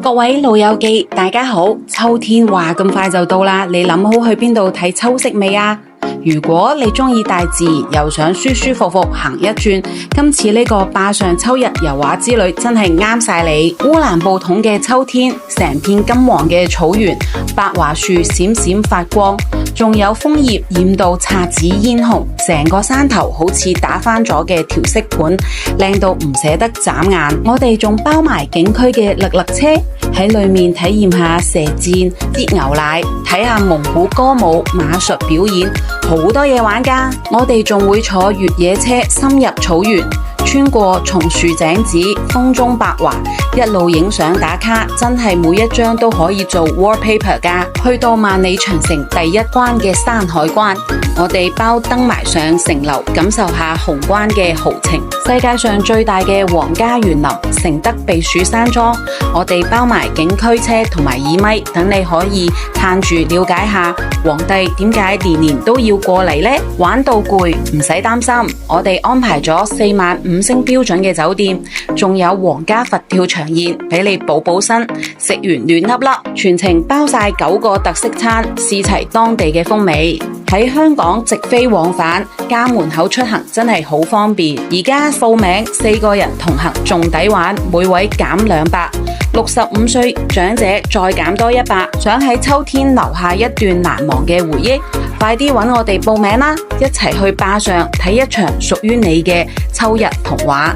各位老友記，大家好！秋天話咁快就到啦，你諗好去邊度睇秋色未啊？如果你鍾意大自然，又想舒舒服服行一轉，今次呢個壩上秋日油畫之旅真係啱晒你。烏蘭布統嘅秋天，成片金黃嘅草原，白樺樹閃閃發光，仲有楓葉染到姹紫嫣紅，成個山頭好似打翻咗嘅調色盤，靚到唔捨得眨眼。我哋仲包埋景區嘅勒勒車，喺裏面體驗下射箭、擠牛奶，睇下蒙古歌舞、馬術表演，好多嘢玩㗎。我哋仲會坐越野車深入草原，穿過松樹井子，風中白樺，一路影相打卡，真係每一張都可以做 wallpaper 㗎。去到萬里長城第一關嘅山海關，我哋包登埋上城樓，感受下紅關嘅豪情。世界上最大嘅皇家園林承德避暑山莊，我哋包埋景區車同埋耳咪，等你可以嘆住了解下皇帝點解年年都要過嚟呢？玩到攰唔使擔心，我哋安排咗4晚5星標準嘅酒店，仲有皇家佛跳牆宴俾你補補身，食完暖粒粒，全程包晒9個特色餐，試齊當地嘅風味。喺香港直飛往返，家門口出行真係好方便。而家報名4個人同行仲抵玩，每位減200，65歲長者再減多100。想喺秋天留下一段難忘嘅回憶，快啲搵我哋報名啦！一齊去壩上睇一場屬於你嘅秋日童話。